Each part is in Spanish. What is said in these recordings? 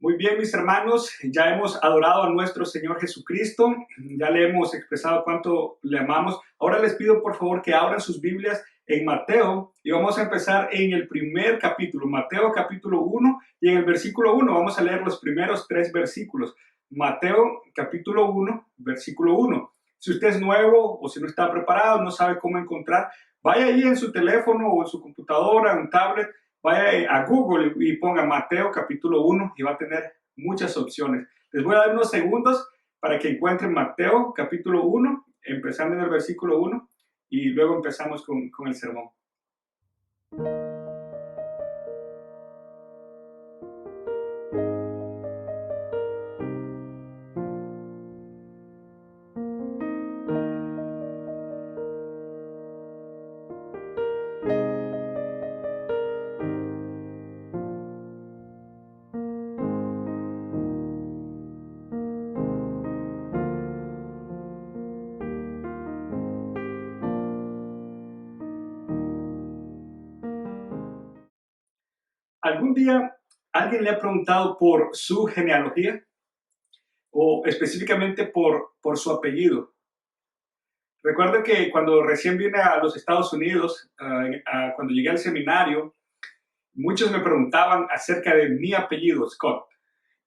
Muy bien, mis hermanos, ya hemos adorado a nuestro Señor Jesucristo, ya le hemos expresado cuánto le amamos. Ahora les pido por favor que abran sus Biblias en Mateo y vamos a empezar en el primer capítulo, Mateo capítulo 1, y en el versículo 1 vamos a leer los primeros 3 versículos. Mateo capítulo 1, versículo 1. Si usted es nuevo o si no está preparado, no sabe cómo encontrar, vaya ahí en su teléfono o en su computadora, en un tablet, vaya a Google y ponga Mateo capítulo 1 y va a tener muchas opciones. Les voy a dar unos segundos para que encuentren Mateo capítulo 1, empezando en el versículo 1 y luego empezamos con el sermón. ¿Algún día alguien le ha preguntado por su genealogía o específicamente por su apellido? Recuerdo que cuando recién vine a los Estados Unidos, cuando llegué al seminario, muchos me preguntaban acerca de mi apellido, Scott,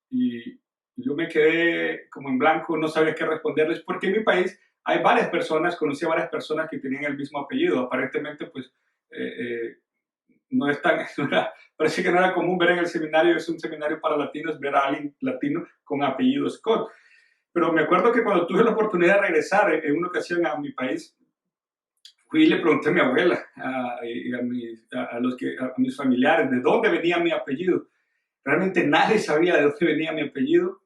y yo me quedé como en blanco, no sabía qué responderles, porque en mi país hay varias personas, conocí a varias personas que tenían el mismo apellido. Aparentemente, pues, no es tan, parece que no era común ver en el seminario, es un seminario para latinos, ver a alguien latino con apellido Scott. Pero me acuerdo que cuando tuve la oportunidad de regresar en una ocasión a mi país, fui y le pregunté a mi abuela y a mis familiares de dónde venía mi apellido. Realmente nadie sabía de dónde venía mi apellido.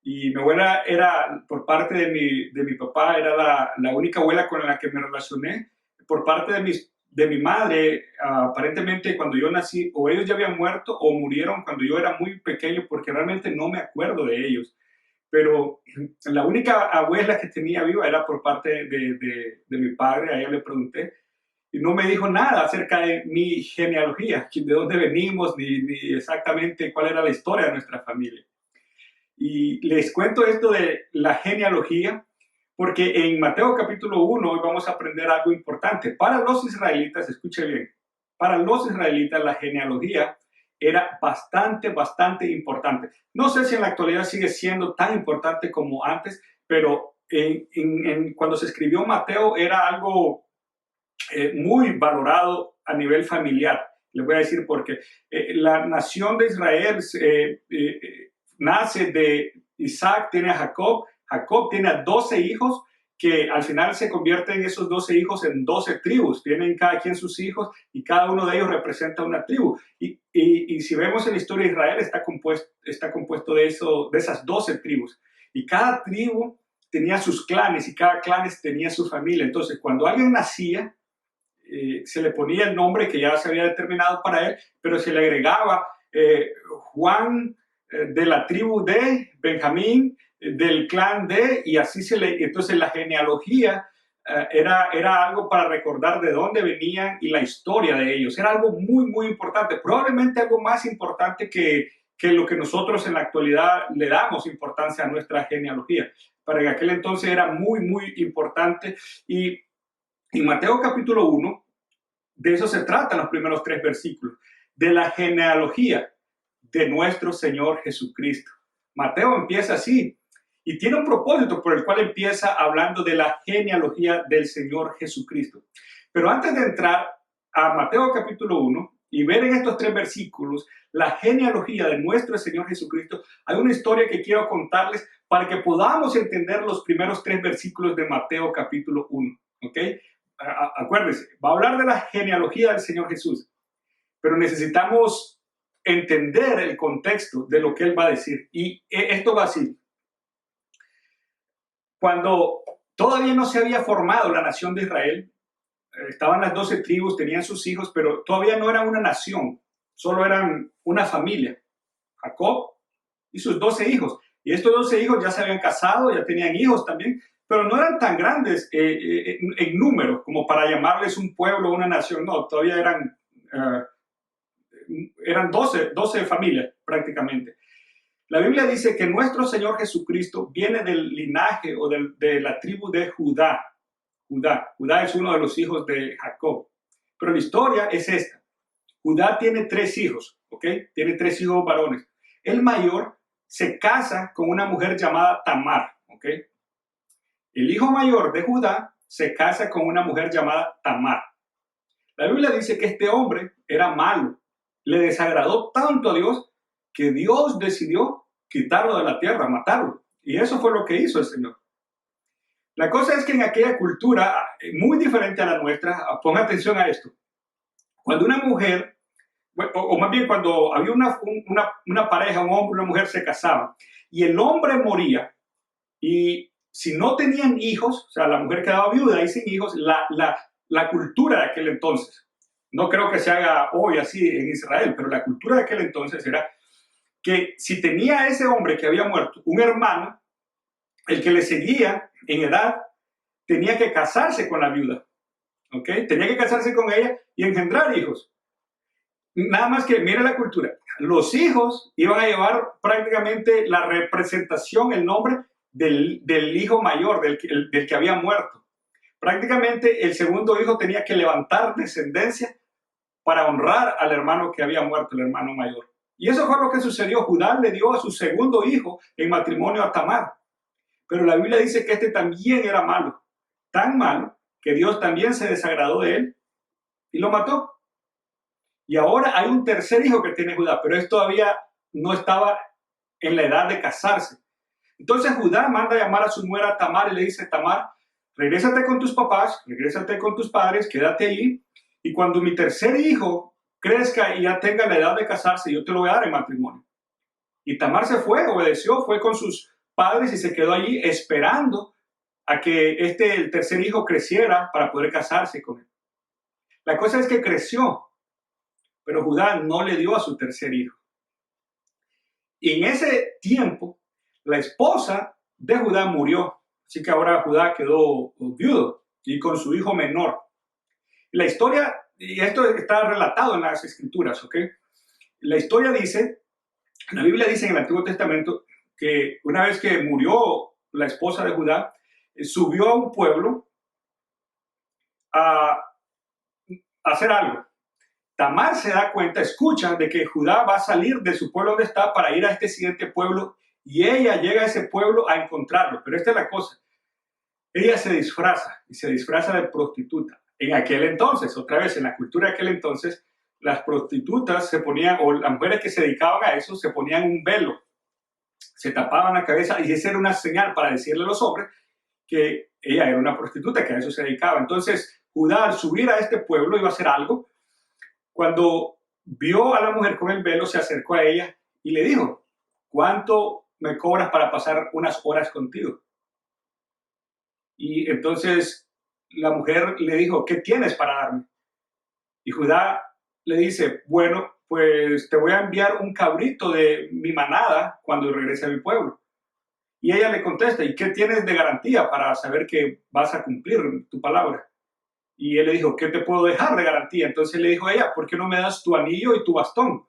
Y mi abuela era, por parte de mi papá, era la única abuela con la que me relacioné. Por parte de mi madre, aparentemente cuando yo nací, o ellos ya habían muerto o murieron cuando yo era muy pequeño, porque realmente no me acuerdo de ellos. Pero la única abuela que tenía viva era por parte de mi padre, a ella le pregunté, y no me dijo nada acerca de mi genealogía, de dónde venimos, ni exactamente cuál era la historia de nuestra familia. Y les cuento esto de la genealogía porque en Mateo capítulo 1 hoy vamos a aprender algo importante. Para los israelitas, escuche bien, para los israelitas la genealogía era bastante importante. No sé si en la actualidad sigue siendo tan importante como antes, pero cuando se escribió Mateo era algo muy valorado a nivel familiar. Les voy a decir por qué. La nación de Israel nace de Isaac, tiene a Jacob, Jacob tiene a 12 hijos que al final se convierten esos 12 hijos en 12 tribus, tienen cada quien sus hijos y cada uno de ellos representa una tribu. Y si vemos en la historia de Israel está compuesto de esas 12 tribus y cada tribu tenía sus clanes y cada clan tenía su familia. Entonces cuando alguien nacía, se le ponía el nombre que ya se había determinado para él, pero se le agregaba Juan de la tribu de Benjamín, del clan de, y así entonces la genealogía era algo para recordar de dónde venían y la historia de ellos. Era algo muy importante, probablemente algo más importante que lo que nosotros en la actualidad le damos importancia a nuestra genealogía. Para aquel entonces era muy importante. Y en Mateo capítulo 1, de eso se tratan los primeros 3 versículos, de la genealogía de nuestro Señor Jesucristo. Mateo empieza así y tiene un propósito por el cual empieza hablando de la genealogía del Señor Jesucristo. Pero antes de entrar a Mateo capítulo 1 y ver en estos 3 versículos la genealogía de nuestro Señor Jesucristo, hay una historia que quiero contarles para que podamos entender los primeros 3 versículos de Mateo capítulo 1. ¿Ok? Acuérdense, va a hablar de la genealogía del Señor Jesús, pero necesitamos entender el contexto de lo que Él va a decir. Y esto va así. Cuando todavía no se había formado la nación de Israel, estaban las 12 tribus, tenían sus hijos, pero todavía no eran una nación, solo eran una familia. Jacob y sus 12 hijos. Y estos 12 hijos ya se habían casado, ya tenían hijos también, pero no eran tan grandes en número como para llamarles un pueblo o una nación. No, todavía eran 12 familias prácticamente. La Biblia dice que nuestro Señor Jesucristo viene del linaje o de la tribu de Judá. Judá es uno de los hijos de Jacob. Pero la historia es esta. Judá tiene 3 hijos, ¿ok? Tiene 3 hijos varones. El mayor se casa con una mujer llamada Tamar, ¿ok? El hijo mayor de Judá se casa con una mujer llamada Tamar. La Biblia dice que este hombre era malo. Le desagradó tanto a Dios que Dios decidió quitarlo de la tierra, matarlo. Y eso fue lo que hizo el Señor. La cosa es que en aquella cultura, muy diferente a la nuestra, ponga atención a esto. Cuando una mujer, o más bien cuando había una pareja, un hombre y una mujer se casaban, y el hombre moría, y si no tenían hijos, o sea, la mujer quedaba viuda y sin hijos, la cultura de aquel entonces, no creo que se haga hoy así en Israel, pero la cultura de aquel entonces era que si tenía ese hombre que había muerto un hermano, el que le seguía en edad tenía que casarse con la viuda, ¿ok? Tenía que casarse con ella y engendrar hijos. Nada más que, mire la cultura, los hijos iban a llevar prácticamente la representación, el nombre del hijo mayor, del que había muerto. Prácticamente el segundo hijo tenía que levantar descendencia para honrar al hermano que había muerto, el hermano mayor. Y eso fue lo que sucedió. Judá le dio a su segundo hijo en matrimonio a Tamar. Pero la Biblia dice que este también era malo, tan malo que Dios también se desagradó de él y lo mató. Y ahora hay un tercer hijo que tiene Judá, pero él todavía no estaba en la edad de casarse. Entonces Judá manda a llamar a su nuera Tamar y le dice: Tamar, regrésate con tus papás, regrésate con tus padres, quédate allí, y cuando mi tercer hijo crezca y ya tenga la edad de casarse, yo te lo voy a dar en matrimonio. Y Tamar se fue, obedeció, fue con sus padres y se quedó allí esperando a que el tercer hijo creciera para poder casarse con él. La cosa es que creció, pero Judá no le dio a su tercer hijo. Y en ese tiempo, la esposa de Judá murió, así que ahora Judá quedó viudo y con su hijo menor. La historia, y esto está relatado en las escrituras, ¿ok? La historia dice, la Biblia dice en el Antiguo Testamento que una vez que murió la esposa de Judá, subió a un pueblo a hacer algo. Tamar se da cuenta, escucha de que Judá va a salir de su pueblo donde está para ir a este siguiente pueblo, y ella llega a ese pueblo a encontrarlo. Pero esta es la cosa, ella se disfraza y se disfraza de prostituta. En aquel entonces, otra vez en la cultura de aquel entonces, las prostitutas se ponían, o las mujeres que se dedicaban a eso, se ponían un velo, se tapaban la cabeza, y esa era una señal para decirle a los hombres que ella era una prostituta, que a eso se dedicaba. Entonces Judá, al subir a este pueblo, iba a hacer algo. Cuando vio a la mujer con el velo, se acercó a ella y le dijo: ¿cuánto me cobras para pasar unas horas contigo? Y entonces la mujer le dijo: ¿qué tienes para darme? Y Judá le dice: bueno, pues te voy a enviar un cabrito de mi manada cuando regrese a mi pueblo. Y ella le contesta: ¿y qué tienes de garantía para saber que vas a cumplir tu palabra? Y él le dijo: ¿qué te puedo dejar de garantía? Entonces le dijo ella: ¿por qué no me das tu anillo y tu bastón?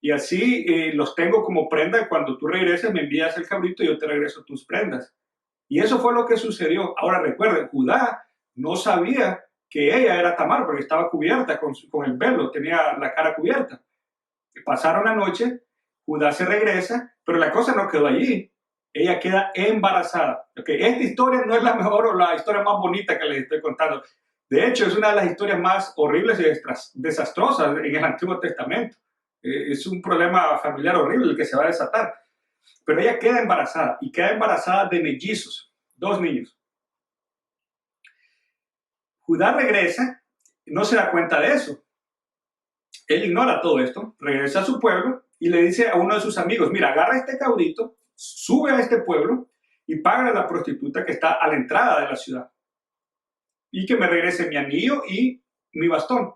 Y así los tengo como prenda, y cuando tú regreses me envías el cabrito y yo te regreso tus prendas. Y eso fue lo que sucedió. Ahora recuerden, Judá no sabía que ella era Tamar porque estaba cubierta con el velo, tenía la cara cubierta. Pasaron la noche, Judá se regresa, pero la cosa no quedó allí. Ella queda embarazada. Okay, esta historia no es la mejor o la historia más bonita que les estoy contando. De hecho, es una de las historias más horribles y desastrosas en el Antiguo Testamento. Es un problema familiar horrible el que se va a desatar. Pero ella queda embarazada, y queda embarazada de mellizos, 2 niños. Judá regresa, no se da cuenta de eso. Él ignora todo esto, regresa a su pueblo y le dice a uno de sus amigos: mira, agarra este cabrito, sube a este pueblo y paga a la prostituta que está a la entrada de la ciudad, y que me regrese mi anillo y mi bastón.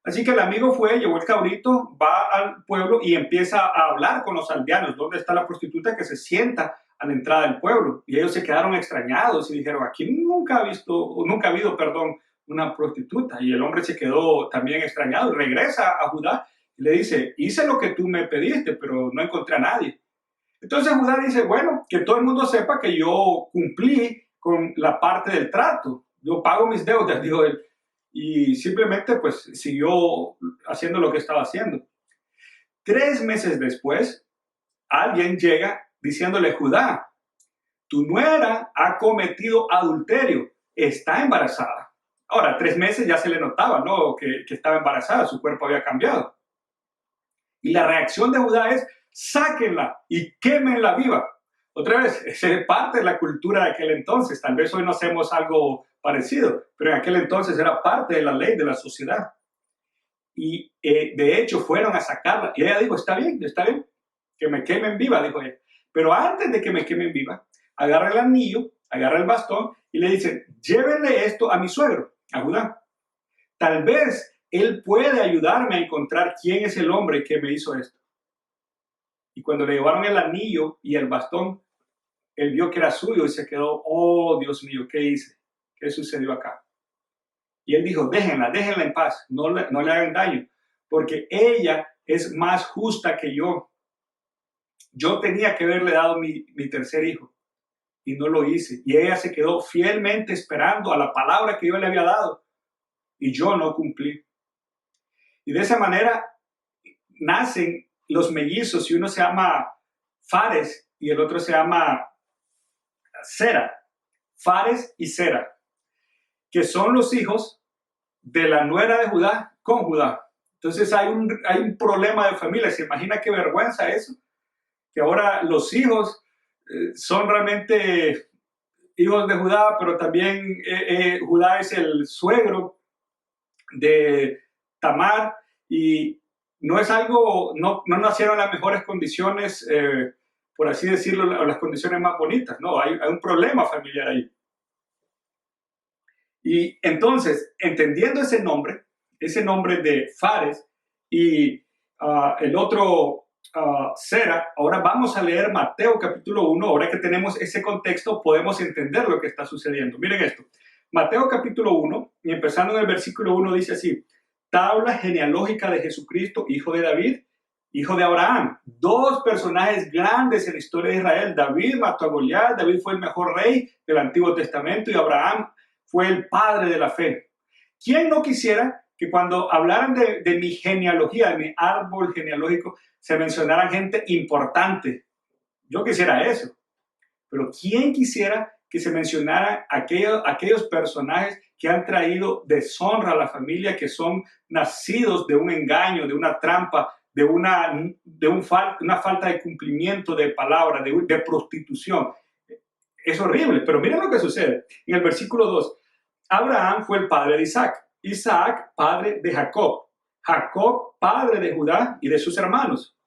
Así que el amigo fue, llevó el cabrito, va al pueblo y empieza a hablar con los aldeanos. ¿Dónde está la prostituta que se sienta a la entrada del pueblo? Y ellos se quedaron extrañados y dijeron: aquí nunca ha habido, una prostituta. Y el hombre se quedó también extrañado y regresa a Judá y le dice: hice lo que tú me pediste, pero no encontré a nadie. Entonces Judá dice, bueno, que todo el mundo sepa que yo cumplí con la parte del trato. Yo pago mis deudas, dijo él. Y simplemente pues siguió haciendo lo que estaba haciendo. 3 meses después, alguien llega diciéndole, Judá, tu nuera ha cometido adulterio, está embarazada. Ahora, 3 meses ya se le notaba, ¿no? Que estaba embarazada, su cuerpo había cambiado. Y la reacción de Judá es, sáquenla y quémenla viva. Otra vez, es parte de la cultura de aquel entonces. Tal vez hoy no hacemos algo parecido, pero en aquel entonces era parte de la ley, de la sociedad. Y de hecho fueron a sacarla. Y ella dijo, está bien, que me quemen viva, dijo ella. Pero antes de que me quemen viva, agarra el anillo, agarra el bastón y le dice, llévenle esto a mi suegro, a Judá. Tal vez él puede ayudarme a encontrar quién es el hombre que me hizo esto. Y cuando le llevaron el anillo y el bastón, él vio que era suyo y se quedó, oh Dios mío, ¿qué hice? ¿Qué sucedió acá? Y él dijo, déjenla en paz, no le hagan daño, porque ella es más justa que yo. Yo tenía que haberle dado mi tercer hijo y no lo hice. Y ella se quedó fielmente esperando a la palabra que yo le había dado y yo no cumplí. Y de esa manera nacen los mellizos y uno se llama Fares y el otro se llama Sera. Fares y Sera, que son los hijos de la nuera de Judá con Judá. Entonces hay un problema de familia. ¿Se imagina qué vergüenza eso? Que ahora los hijos son realmente hijos de Judá, pero también Judá es el suegro de Tamar y no es algo, no nacieron en las mejores condiciones, por así decirlo, las condiciones más bonitas, no, hay un problema familiar ahí. Y entonces, entendiendo ese nombre de Fares y el otro Sera, ahora vamos a leer Mateo capítulo 1, ahora que tenemos ese contexto podemos entender lo que está sucediendo. Miren esto, Mateo capítulo 1, y empezando en el versículo 1 dice así, tabla genealógica de Jesucristo, hijo de David, hijo de Abraham. Dos personajes grandes en la historia de Israel. David mató a Goliat, David fue el mejor rey del Antiguo Testamento y Abraham fue el padre de la fe. ¿Quién no quisiera que cuando hablaran de mi genealogía, de mi árbol genealógico, se mencionaran gente importante? Yo quisiera eso. Pero ¿quién quisiera que se mencionaran aquellos personajes que han traído deshonra a la familia, que son nacidos de un engaño, de una trampa, de una falta de cumplimiento de palabra, de prostitución? Es horrible, pero miren lo que sucede. En el versículo 2, Abraham fue el padre de Isaac, Isaac padre de Jacob, Jacob padre de Judá y de sus hermanos,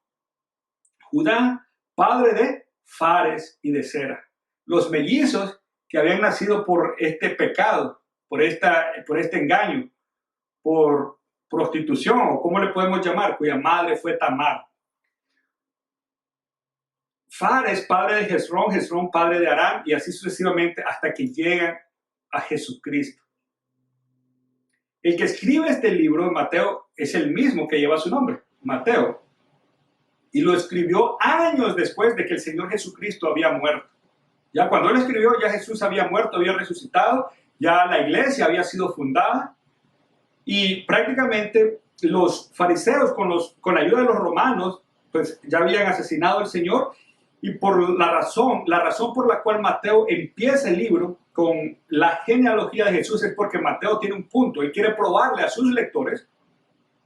Judá padre de Fares y de Sera. Los mellizos que habían nacido por este pecado, por este engaño, por prostitución, o como le podemos llamar, cuya madre fue Tamar. Fares, padre de Hezrón, Hezrón, padre de Aram, y así sucesivamente hasta que llegan a Jesucristo. El que escribe este libro, Mateo, es el mismo que lleva su nombre, Mateo. Y lo escribió años después de que el Señor Jesucristo había muerto. Ya cuando él escribió, ya Jesús había muerto, había resucitado, ya la iglesia había sido fundada. Y prácticamente los fariseos, con la ayuda de los romanos, pues ya habían asesinado al Señor. Y por la razón por la cual Mateo empieza el libro con la genealogía de Jesús es porque Mateo tiene un punto. Él quiere probarle a sus lectores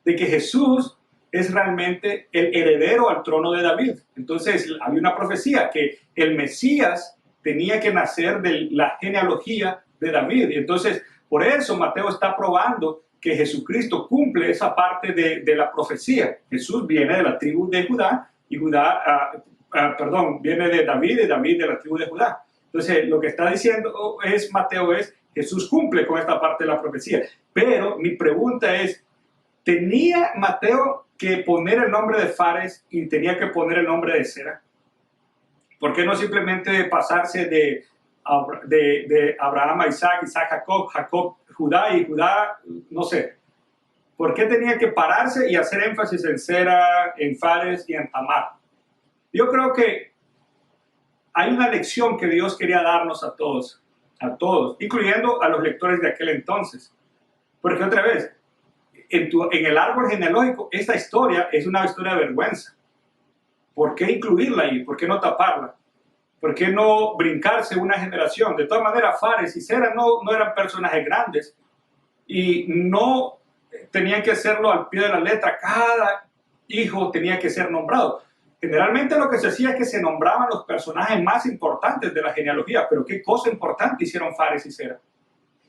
de que Jesús es realmente el heredero al trono de David. Entonces había una profecía que el Mesías tenía que nacer de la genealogía de David. Y entonces por eso Mateo está probando que Jesucristo cumple esa parte de la profecía. Jesús viene de la tribu de Judá y viene de David y David de la tribu de Judá. Entonces, lo que está diciendo Mateo es, Jesús cumple con esta parte de la profecía. Pero mi pregunta es, ¿tenía Mateo que poner el nombre de Fares y tenía que poner el nombre de Sera? ¿Por qué no simplemente pasarse de Abraham a Isaac, Isaac a Jacob, Jacob Judá y Judá, no sé? ¿Por qué tenía que pararse y hacer énfasis en Sera, en Fares y en Tamar? Yo creo que hay una lección que Dios quería darnos a todos, incluyendo a los lectores de aquel entonces. Porque otra vez, en el árbol genealógico, esta historia es una historia de vergüenza. ¿Por qué incluirla ahí? ¿Por qué no taparla? ¿Por qué no brincarse una generación? De todas maneras, Fares y Zera no eran personajes grandes y no tenían que hacerlo al pie de la letra. Cada hijo tenía que ser nombrado. Generalmente lo que se hacía es que se nombraban los personajes más importantes de la genealogía, pero qué cosa importante hicieron Fares y Zera.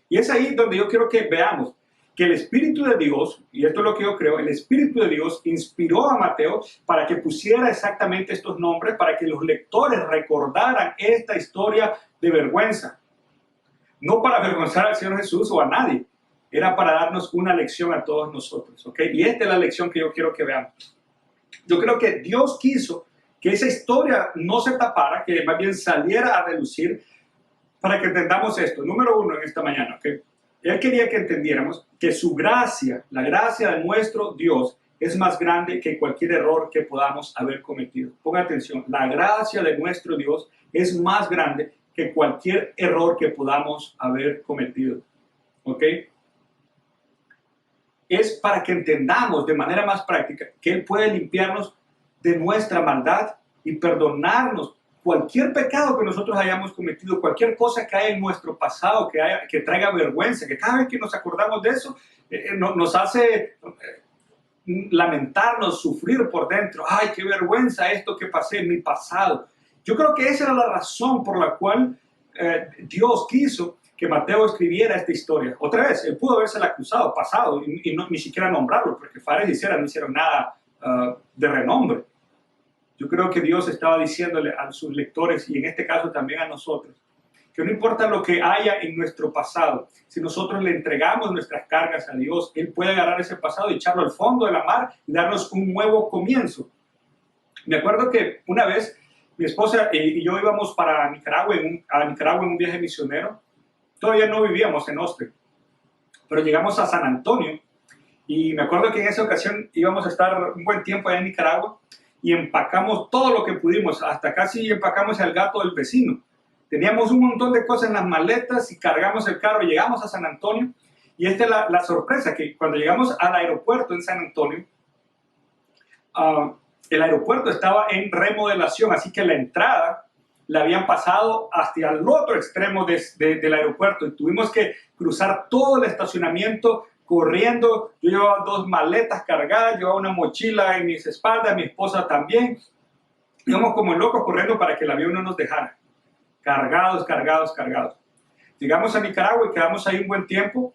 Y es ahí donde yo quiero que veamos que el Espíritu de Dios, y esto es lo que yo creo, el Espíritu de Dios inspiró a Mateo para que pusiera exactamente estos nombres, para que los lectores recordaran esta historia de vergüenza. No para avergonzar al Señor Jesús o a nadie, era para darnos una lección a todos nosotros, ¿ok? Y esta es la lección que yo quiero que veamos. Yo creo que Dios quiso que esa historia no se tapara, que más bien saliera a relucir, para que entendamos esto. Número uno en esta mañana, ¿ok? Él quería que entendiéramos que su gracia, la gracia de nuestro Dios, es más grande que cualquier error que podamos haber cometido. Ponga atención, la gracia de nuestro Dios es más grande que cualquier error que podamos haber cometido. ¿Ok? Es para que entendamos de manera más práctica que Él puede limpiarnos de nuestra maldad y perdonarnos cualquier pecado que nosotros hayamos cometido, cualquier cosa que haya en nuestro pasado, que traiga vergüenza, que cada vez que nos acordamos de eso, nos hace lamentarnos, sufrir por dentro. ¡Ay, qué vergüenza esto que pasé en mi pasado! Yo creo que esa era la razón por la cual Dios quiso que Mateo escribiera esta historia. Otra vez, él pudo haberse acusado, pasado, y ni siquiera nombrarlo, porque Fares y Zera no hicieron nada de renombre. Yo creo que Dios estaba diciéndole a sus lectores, y en este caso también a nosotros, que no importa lo que haya en nuestro pasado, si nosotros le entregamos nuestras cargas a Dios, Él puede agarrar ese pasado y echarlo al fondo de la mar y darnos un nuevo comienzo. Me acuerdo que una vez mi esposa y yo íbamos para Nicaragua, en un viaje misionero. Todavía no vivíamos en Austin, pero llegamos a San Antonio, y me acuerdo que en esa ocasión íbamos a estar un buen tiempo allá en Nicaragua, y empacamos todo lo que pudimos, hasta casi empacamos el gato del vecino. Teníamos un montón de cosas en las maletas y cargamos el carro, llegamos a San Antonio, y esta es la sorpresa, que cuando llegamos al aeropuerto en San Antonio, el aeropuerto estaba en remodelación, así que la entrada la habían pasado hasta el otro extremo del aeropuerto, y tuvimos que cruzar todo el estacionamiento corriendo. Yo llevaba 2 maletas cargadas, llevaba una mochila en mis espaldas, mi esposa también. Íbamos como locos corriendo para que el avión no nos dejara. Cargados. Llegamos a Nicaragua y quedamos ahí un buen tiempo.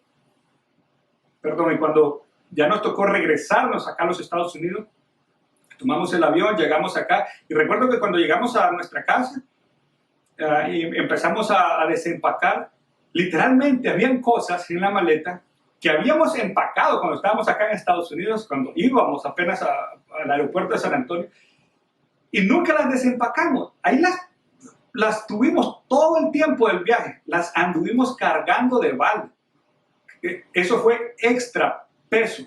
Y cuando ya nos tocó regresarnos acá a los Estados Unidos, tomamos el avión, llegamos acá, y recuerdo que cuando llegamos a nuestra casa y empezamos a desempacar, literalmente habían cosas en la maleta que habíamos empacado cuando estábamos acá en Estados Unidos, cuando íbamos apenas al aeropuerto de San Antonio, y nunca las desempacamos. Ahí las tuvimos todo el tiempo del viaje, las anduvimos cargando de balde. Eso fue extra peso.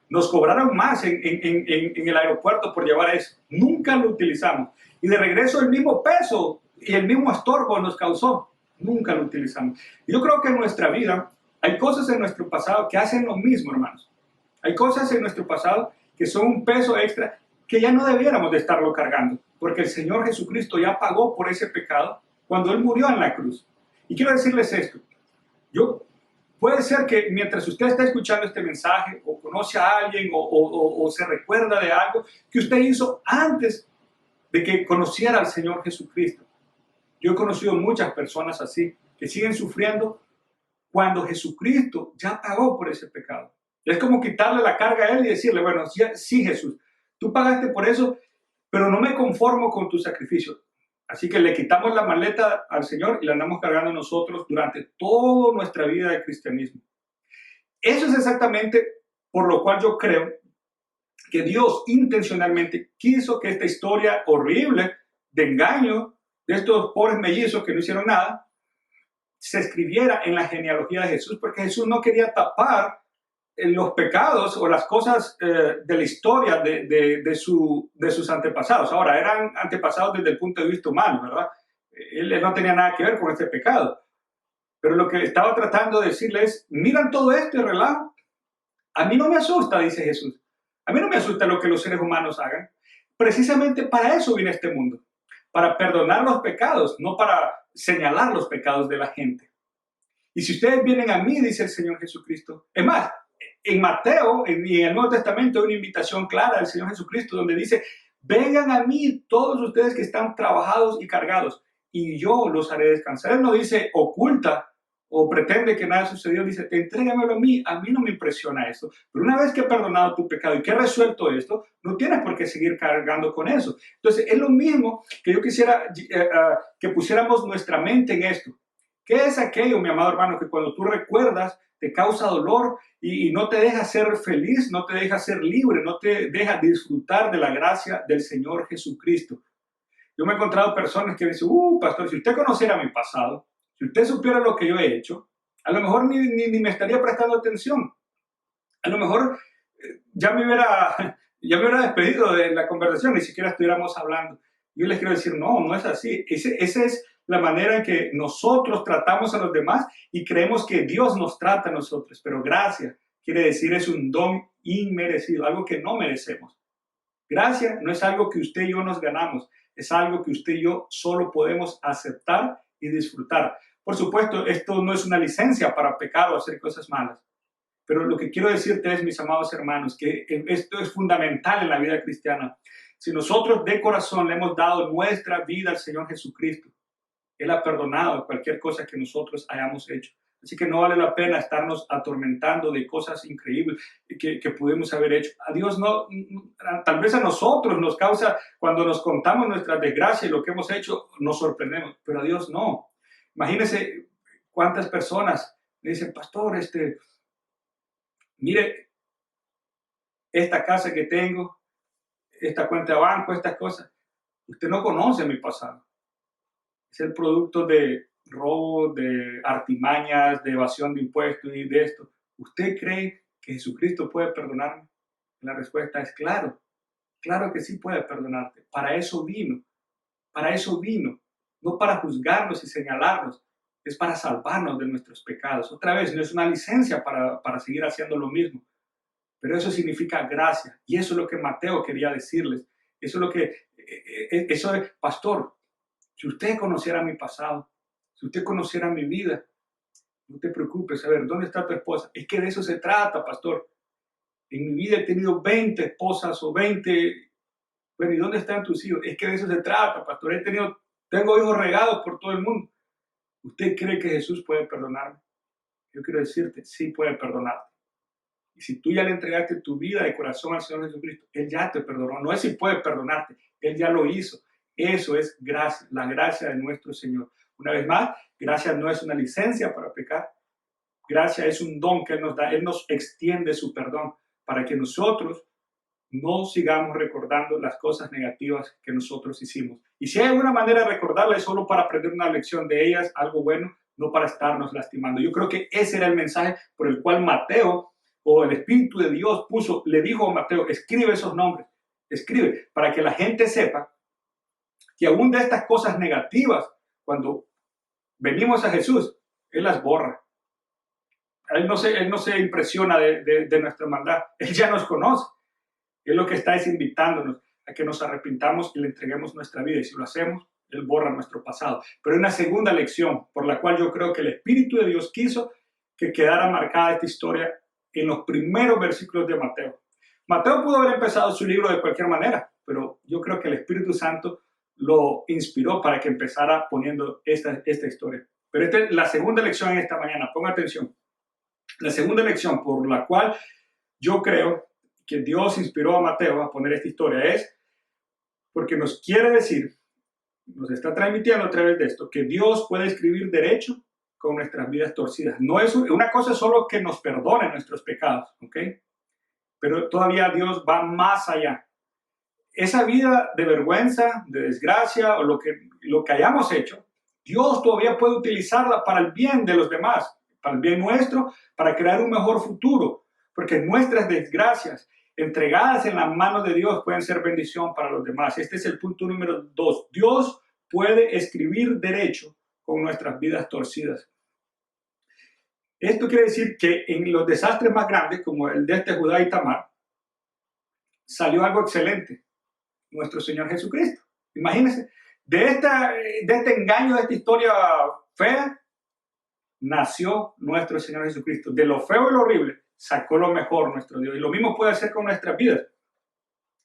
Nos cobraron más en el aeropuerto por llevar eso. Nunca lo utilizamos. Y de regreso el mismo peso y el mismo estorbo nos causó. Nunca lo utilizamos. Yo creo que en nuestra vida hay cosas en nuestro pasado que hacen lo mismo, hermanos. Hay cosas en nuestro pasado que son un peso extra que ya no debiéramos de estarlo cargando, porque el Señor Jesucristo ya pagó por ese pecado cuando Él murió en la cruz. Y quiero decirles esto. Puede ser que mientras usted está escuchando este mensaje, o conoce a alguien, o se recuerda de algo que usted hizo antes de que conociera al Señor Jesucristo. Yo he conocido muchas personas así, que siguen sufriendo cuando Jesucristo ya pagó por ese pecado. Es como quitarle la carga a Él y decirle, bueno, sí Jesús, tú pagaste por eso, pero no me conformo con tu sacrificio. Así que le quitamos la maleta al Señor y la andamos cargando nosotros durante toda nuestra vida de cristianismo. Eso es exactamente por lo cual yo creo que Dios intencionalmente quiso que esta historia horrible de engaño de estos pobres mellizos que no hicieron nada se escribiera en la genealogía de Jesús, porque Jesús no quería tapar los pecados o las cosas de la historia de sus antepasados. Ahora, eran antepasados desde el punto de vista humano, ¿verdad? Él no tenía nada que ver con este pecado. Pero lo que estaba tratando de decirle es, miran todo esto y relajo. A mí no me asusta, dice Jesús. A mí no me asusta lo que los seres humanos hagan. Precisamente para eso viene este mundo. Para perdonar los pecados, no para señalar los pecados de la gente. Y si ustedes vienen a mí, dice el Señor Jesucristo. Es más, en Mateo y en el Nuevo Testamento hay una invitación clara del Señor Jesucristo donde dice, vengan a mí todos ustedes que están trabajados y cargados y yo los haré descansar. Él no dice oculta o pretende que nada sucedió, dice, entrégamelo a mí no me impresiona esto. Pero una vez que he perdonado tu pecado y que he resuelto esto, no tienes por qué seguir cargando con eso. Entonces, es lo mismo que yo quisiera que pusiéramos nuestra mente en esto. ¿Qué es aquello, mi amado hermano, que cuando tú recuerdas te causa dolor y no te deja ser feliz, no te deja ser libre, no te deja disfrutar de la gracia del Señor Jesucristo? Yo me he encontrado personas que me dicen, pastor, si usted conociera mi pasado, si usted supiera lo que yo he hecho, a lo mejor ni me estaría prestando atención. A lo mejor ya me hubiera despedido de la conversación, ni siquiera estuviéramos hablando. Yo les quiero decir, no es así. Esa es la manera en que nosotros tratamos a los demás y creemos que Dios nos trata a nosotros. Pero gracia quiere decir es un don inmerecido, algo que no merecemos. Gracia no es algo que usted y yo nos ganamos, es algo que usted y yo solo podemos aceptar y disfrutar. Por supuesto, esto no es una licencia para pecar o hacer cosas malas. Pero lo que quiero decirte es, mis amados hermanos, que esto es fundamental en la vida cristiana. Si nosotros de corazón le hemos dado nuestra vida al Señor Jesucristo, Él ha perdonado cualquier cosa que nosotros hayamos hecho. Así que no vale la pena estarnos atormentando de cosas increíbles que pudimos haber hecho. A Dios no, tal vez a nosotros nos causa, cuando nos contamos nuestras desgracias y lo que hemos hecho, nos sorprendemos, pero a Dios no. Imagínense cuántas personas le dicen, pastor, mire, esta casa que tengo, esta cuenta de banco, estas cosas, usted no conoce mi pasado. Es el producto de robo, de artimañas, de evasión de impuestos y de esto. ¿Usted cree que Jesucristo puede perdonarme? La respuesta es claro. Claro que sí puede perdonarte. Para eso vino. Para eso vino. No para juzgarnos y señalarnos. Es para salvarnos de nuestros pecados. Otra vez, no es una licencia para seguir haciendo lo mismo. Pero eso significa gracia. Y eso es lo que Mateo quería decirles. Eso es, pastor, si usted conociera mi pasado, si usted conociera mi vida, no te preocupes, a ver, ¿dónde está tu esposa? Es que de eso se trata, pastor. En mi vida he tenido 20 esposas o 20... Bueno, ¿y dónde están tus hijos? Es que de eso se trata, pastor. Tengo hijos regados por todo el mundo. ¿Usted cree que Jesús puede perdonarme? Yo quiero decirte, sí puede perdonarte. Y si tú ya le entregaste tu vida de corazón al Señor Jesucristo, Él ya te perdonó. No es si puede perdonarte, Él ya lo hizo. Eso es gracia, la gracia de nuestro Señor. Una vez más, gracia no es una licencia para pecar. Gracia es un don que Él nos da. Él nos extiende su perdón para que nosotros no sigamos recordando las cosas negativas que nosotros hicimos. Y si hay alguna manera de recordarlas, es solo para aprender una lección de ellas, algo bueno, no para estarnos lastimando. Yo creo que ese era el mensaje por el cual Mateo, o el Espíritu de Dios le dijo a Mateo, escribe esos nombres, escribe, para que la gente sepa que aún de estas cosas negativas, cuando venimos a Jesús, Él las borra. Él no se impresiona de nuestra maldad. Él ya nos conoce. Él lo que está es invitándonos a que nos arrepintamos y le entreguemos nuestra vida. Y si lo hacemos, Él borra nuestro pasado. Pero hay una segunda lección por la cual yo creo que el Espíritu de Dios quiso que quedara marcada esta historia en los primeros versículos de Mateo. Mateo pudo haber empezado su libro de cualquier manera, pero yo creo que el Espíritu Santo lo inspiró para que empezara poniendo esta historia. Pero esta es la segunda lección en esta mañana. Ponga atención. La segunda lección por la cual yo creo que Dios inspiró a Mateo a poner esta historia es porque nos quiere decir, nos está transmitiendo a través de esto, que Dios puede escribir derecho con nuestras vidas torcidas. No es una cosa solo que nos perdone nuestros pecados, ¿ok? Pero todavía Dios va más allá. Esa vida de vergüenza, de desgracia o lo que hayamos hecho, Dios todavía puede utilizarla para el bien de los demás, para el bien nuestro, para crear un mejor futuro, porque nuestras desgracias entregadas en las manos de Dios pueden ser bendición para los demás. Este es el punto número 2. Dios puede escribir derecho con nuestras vidas torcidas. Esto quiere decir que en los desastres más grandes, como el de Judá y Tamar, salió algo excelente, nuestro Señor Jesucristo. Imagínense, de este engaño, de esta historia fea, nació nuestro Señor Jesucristo. De lo feo y lo horrible, sacó lo mejor nuestro Dios. Y lo mismo puede hacer con nuestras vidas.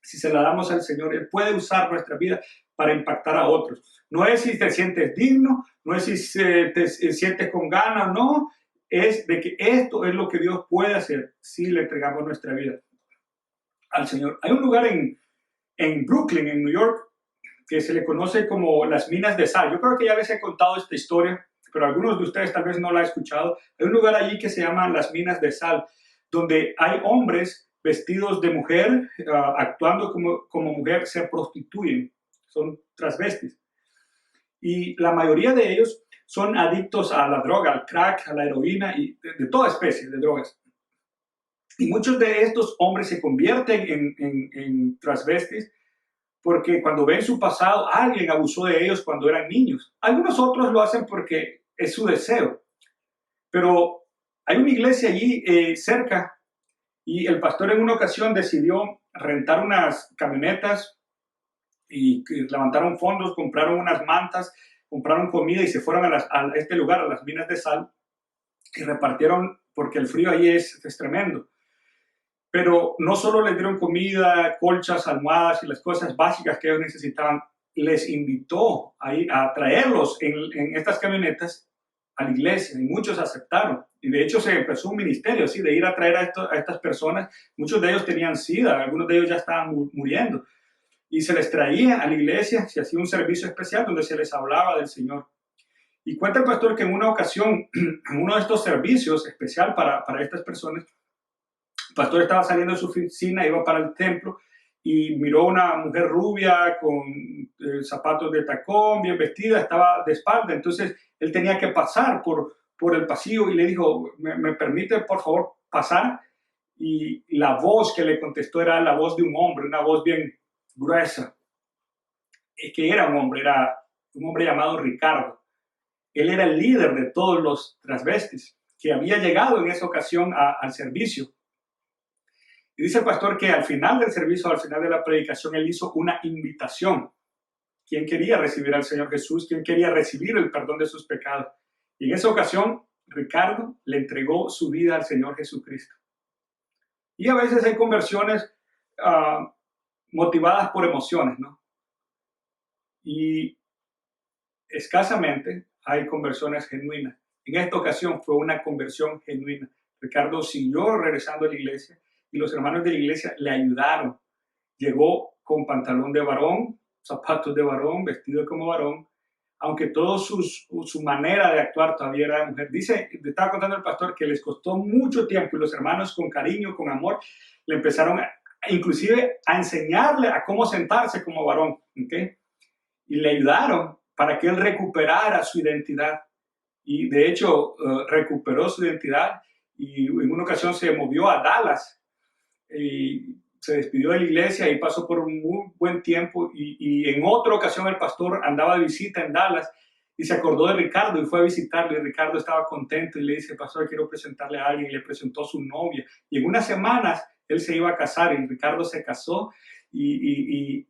Si se la damos al Señor, Él puede usar nuestra vida para impactar a otros. No es si te sientes digno, no es si te sientes con ganas, no. Es de que esto es lo que Dios puede hacer si le entregamos nuestra vida al Señor. Hay un lugar en Brooklyn, en New York, que se le conoce como las minas de sal. Yo creo que ya les he contado esta historia, pero algunos de ustedes tal vez no la han escuchado. Hay un lugar allí que se llama las minas de sal, donde hay hombres vestidos de mujer, actuando como mujer, se prostituyen, son transvestis. Y la mayoría de ellos son adictos a la droga, al crack, a la heroína y de toda especie de drogas. Y muchos de estos hombres se convierten en transvestis porque cuando ven su pasado, alguien abusó de ellos cuando eran niños. Algunos otros lo hacen porque es su deseo. Pero hay una iglesia allí cerca y el pastor en una ocasión decidió rentar unas camionetas y levantaron fondos, compraron unas mantas, compraron comida y se fueron a este lugar, a las minas de sal, y repartieron, porque el frío ahí es tremendo. Pero no solo les dieron comida, colchas, almohadas y las cosas básicas que ellos necesitaban, les invitó a traerlos en estas camionetas a la iglesia y muchos aceptaron. Y de hecho se empezó un ministerio así de ir a traer a estas personas. Muchos de ellos tenían SIDA, algunos de ellos ya estaban muriendo. Y se les traía a la iglesia, se hacía un servicio especial donde se les hablaba del Señor. Y cuenta el pastor que en una ocasión, en uno de estos servicios especial para estas personas, el pastor estaba saliendo de su oficina, iba para el templo y miró una mujer rubia con zapatos de tacón, bien vestida, estaba de espalda. Entonces él tenía que pasar por el pasillo y le dijo, ¿me permite por favor pasar? Y la voz que le contestó era la voz de un hombre, una voz bien gruesa. Que era un hombre llamado Ricardo. Él era el líder de todos los transvestis que había llegado en esa ocasión al servicio. Y dice el pastor que al final del servicio, al final de la predicación, él hizo una invitación. ¿Quién quería recibir al Señor Jesús? ¿Quién quería recibir el perdón de sus pecados? Y en esa ocasión, Ricardo le entregó su vida al Señor Jesucristo. Y a veces hay conversiones motivadas por emociones, ¿no? Y escasamente hay conversiones genuinas. En esta ocasión fue una conversión genuina. Ricardo siguió regresando a la iglesia y los hermanos de la iglesia le ayudaron. Llegó con pantalón de varón, zapatos de varón, vestido como varón, aunque toda su manera de actuar todavía era de mujer. Dice, le estaba contando el pastor que les costó mucho tiempo y los hermanos con cariño, con amor, le empezaron inclusive a enseñarle a cómo sentarse como varón, ¿okay? Y le ayudaron para que él recuperara su identidad. Y de hecho recuperó su identidad y en una ocasión se movió a Dallas y se despidió de la iglesia y pasó por un muy buen tiempo y en otra ocasión el pastor andaba de visita en Dallas y se acordó de Ricardo y fue a visitarlo y Ricardo estaba contento y le dice, pastor, quiero presentarle a alguien, y le presentó a su novia y en unas semanas él se iba a casar y Ricardo se casó y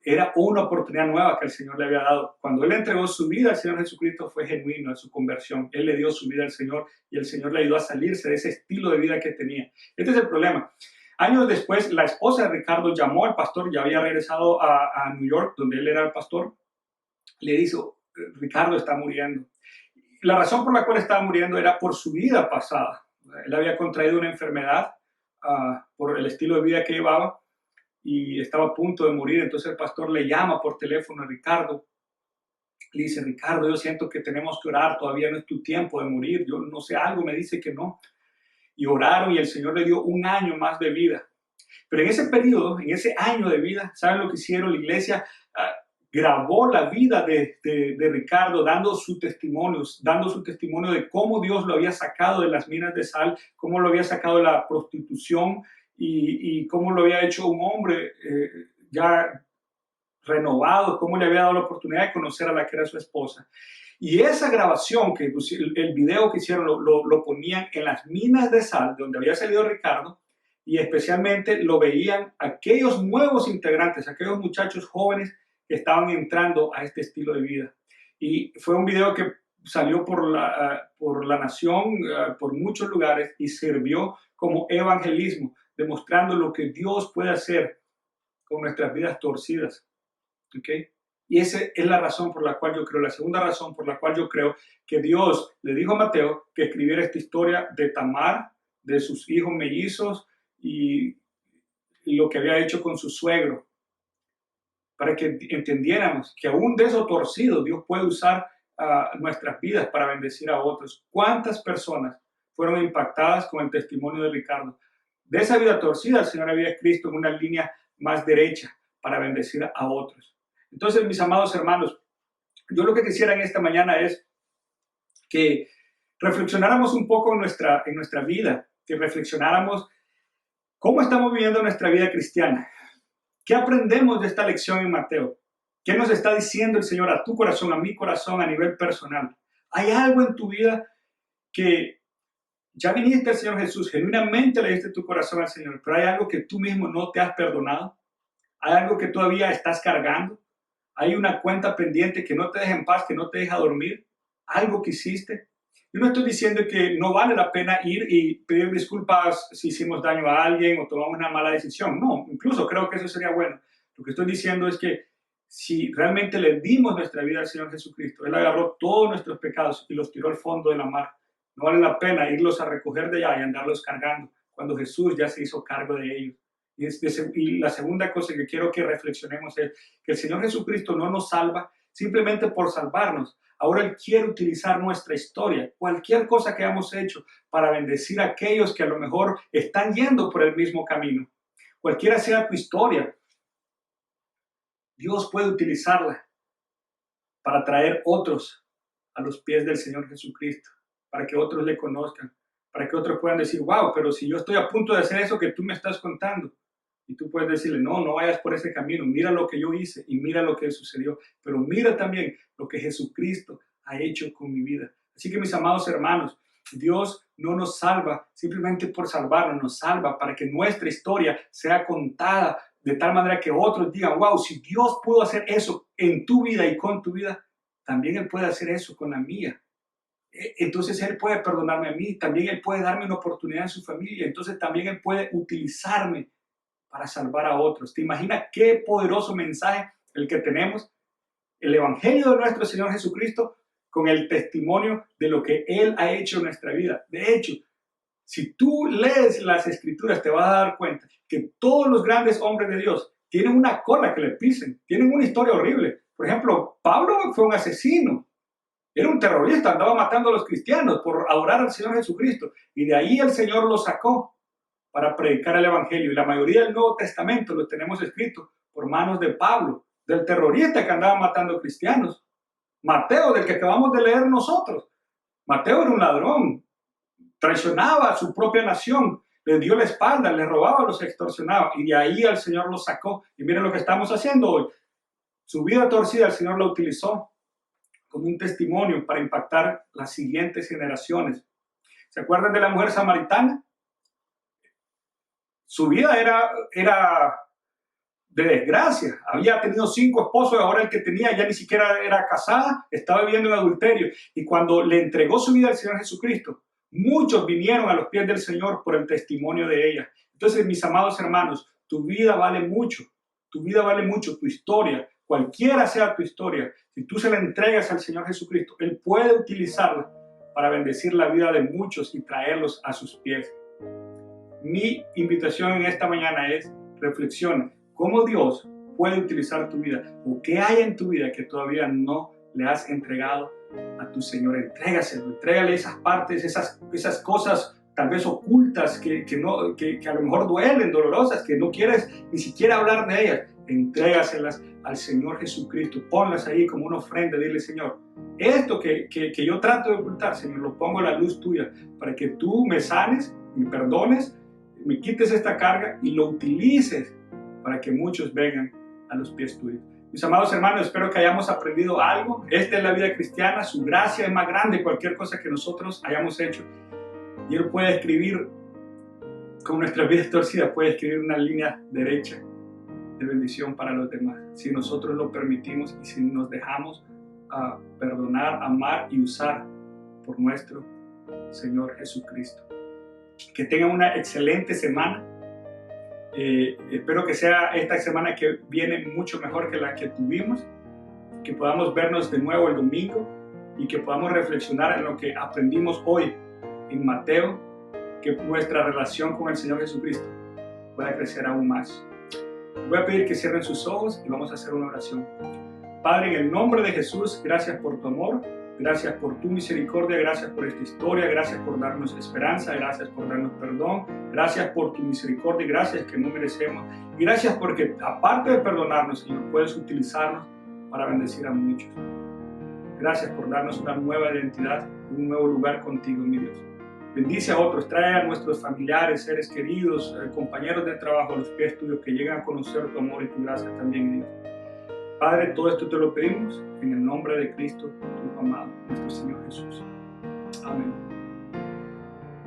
era una oportunidad nueva que el Señor le había dado. Cuando él entregó su vida al Señor Jesucristo fue genuino en su conversión. Él le dio su vida al Señor y el Señor le ayudó a salirse de ese estilo de vida que tenía. Este es el problema. Años después, la esposa de Ricardo llamó al pastor, ya había regresado a New York, donde él era el pastor. Le dijo, Ricardo está muriendo. La razón por la cual estaba muriendo era por su vida pasada. Él había contraído una enfermedad por el estilo de vida que llevaba y estaba a punto de morir. Entonces el pastor le llama por teléfono a Ricardo. Le dice, Ricardo, yo siento que tenemos que orar, todavía no es tu tiempo de morir. Yo no sé, algo me dice que no. Y oraron y el Señor le dio un año más de vida. Pero en ese periodo, en ese año de vida, ¿saben lo que hicieron? La iglesia grabó la vida de Ricardo, dando su testimonio de cómo Dios lo había sacado de las minas de sal, cómo lo había sacado de la prostitución y cómo lo había hecho un hombre ya renovado, cómo le había dado la oportunidad de conocer a la que era su esposa. Y esa grabación, el video que hicieron, lo ponían en las minas de sal, de donde había salido Ricardo, y especialmente lo veían aquellos nuevos integrantes, aquellos muchachos jóvenes que estaban entrando a este estilo de vida. Y fue un video que salió por la nación, por muchos lugares, y sirvió como evangelismo, demostrando lo que Dios puede hacer con nuestras vidas torcidas. ¿Okay? Y esa es la razón por la cual yo creo, la segunda razón por la cual yo creo que Dios le dijo a Mateo que escribiera esta historia de Tamar, de sus hijos mellizos y lo que había hecho con su suegro, para que entendiéramos que aún de eso torcido Dios puede usar nuestras vidas para bendecir a otros. ¿Cuántas personas fueron impactadas con el testimonio de Ricardo? De esa vida torcida el Señor había escrito en una línea más derecha para bendecir a otros. Entonces, mis amados hermanos, yo lo que quisiera en esta mañana es que reflexionáramos un poco en nuestra vida, que reflexionáramos cómo estamos viviendo nuestra vida cristiana. ¿Qué aprendemos de esta lección en Mateo? ¿Qué nos está diciendo el Señor a tu corazón, a mi corazón, a nivel personal? ¿Hay algo en tu vida que ya viniste al Señor Jesús, genuinamente le diste tu corazón al Señor, pero hay algo que tú mismo no te has perdonado? ¿Hay algo que todavía estás cargando? ¿Hay una cuenta pendiente que no te deja en paz, que no te deja dormir? ¿Algo que hiciste? Yo no estoy diciendo que no vale la pena ir y pedir disculpas si hicimos daño a alguien o tomamos una mala decisión. No, incluso creo que eso sería bueno. Lo que estoy diciendo es que si realmente le dimos nuestra vida al Señor Jesucristo, Él agarró todos nuestros pecados y los tiró al fondo de la mar. No vale la pena irlos a recoger de allá y andarlos cargando cuando Jesús ya se hizo cargo de ellos. Y la segunda cosa que quiero que reflexionemos es que el Señor Jesucristo no nos salva simplemente por salvarnos. Ahora Él quiere utilizar nuestra historia, cualquier cosa que hayamos hecho, para bendecir a aquellos que a lo mejor están yendo por el mismo camino. Cualquiera sea tu historia, Dios puede utilizarla para traer otros a los pies del Señor Jesucristo, para que otros le conozcan, para que otros puedan decir, wow, pero si yo estoy a punto de hacer eso que tú me estás contando, y tú puedes decirle, no vayas por ese camino, mira lo que yo hice y mira lo que sucedió, pero mira también lo que Jesucristo ha hecho con mi vida. Así que mis amados hermanos, Dios no nos salva simplemente por salvarnos, nos salva para que nuestra historia sea contada de tal manera que otros digan, wow, si Dios pudo hacer eso en tu vida y con tu vida, también Él puede hacer eso con la mía. Entonces Él puede perdonarme a mí, también Él puede darme una oportunidad en su familia, entonces también Él puede utilizarme para salvar a otros. ¿Te imaginas qué poderoso mensaje el que tenemos? El Evangelio de nuestro Señor Jesucristo con el testimonio de lo que Él ha hecho en nuestra vida. De hecho, si tú lees las Escrituras, te vas a dar cuenta que todos los grandes hombres de Dios tienen una cola que le pisen, tienen una historia horrible. Por ejemplo, Pablo fue un asesino, era un terrorista, andaba matando a los cristianos por adorar al Señor Jesucristo. Y de ahí el Señor lo sacó para predicar el Evangelio. Y la mayoría del Nuevo Testamento lo tenemos escrito por manos de Pablo, del terrorista que andaba matando cristianos. Mateo, del que acabamos de leer nosotros. Mateo era un ladrón, traicionaba a su propia nación, les dio la espalda, les robaba, los extorsionaba. Y de ahí el Señor lo sacó. Y miren lo que estamos haciendo hoy. Su vida torcida el Señor la utilizó como un testimonio para impactar las siguientes generaciones. ¿Se acuerdan de la mujer samaritana? Su vida era de desgracia. Había tenido 5 esposos, ahora el que tenía ya ni siquiera era casada, estaba viviendo en adulterio. Y cuando le entregó su vida al Señor Jesucristo, muchos vinieron a los pies del Señor por el testimonio de ella. Entonces, mis amados hermanos, tu vida vale mucho. Tu vida vale mucho, tu historia, cualquiera sea tu historia. Si tú se la entregas al Señor Jesucristo, Él puede utilizarla para bendecir la vida de muchos y traerlos a sus pies. Mi invitación en esta mañana es reflexiona cómo Dios puede utilizar tu vida o qué hay en tu vida que todavía no le has entregado a tu Señor. Entrégale esas partes, esas cosas tal vez ocultas que a lo mejor duelen, dolorosas, que no quieres ni siquiera hablar de ellas. Entrégaselas al Señor Jesucristo, ponlas ahí como una ofrenda, dile Señor, esto que yo trato de ocultar, Señor, lo pongo a la luz tuya para que tú me sanes, me perdones, me quites esta carga y lo utilices para que muchos vengan a los pies tuyos. Mis amados hermanos, espero que hayamos aprendido algo. Esta es la vida cristiana, su gracia es más grande que cualquier cosa que nosotros hayamos hecho. Y Él puede escribir, con nuestras vidas torcidas, puede escribir una línea derecha de bendición para los demás, si nosotros lo permitimos y si nos dejamos perdonar, amar y usar por nuestro Señor Jesucristo. Que tengan una excelente semana. Espero que sea esta semana que viene mucho mejor que la que tuvimos, que podamos vernos de nuevo el domingo y que podamos reflexionar en lo que aprendimos hoy en Mateo, que nuestra relación con el Señor Jesucristo pueda crecer aún más. Voy a pedir que cierren sus ojos y vamos a hacer una oración. Padre, en el nombre de Jesús, gracias por tu amor, gracias por tu misericordia, gracias por esta historia, gracias por darnos esperanza, gracias por darnos perdón, gracias por tu misericordia y gracias que no merecemos. Y gracias porque aparte de perdonarnos, Señor, puedes utilizarnos para bendecir a muchos. Gracias por darnos una nueva identidad, un nuevo lugar contigo, mi Dios. Bendice a otros, trae a nuestros familiares, seres queridos, compañeros de trabajo, a los pies tuyos, que lleguen a conocer tu amor y tu gracia también, Dios. Padre, todo esto te lo pedimos en el nombre de Cristo, tu amado, nuestro Señor Jesús. Amén.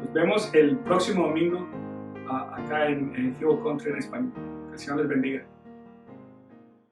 Nos vemos el próximo domingo acá en Hill Country en español. Que el Señor les bendiga.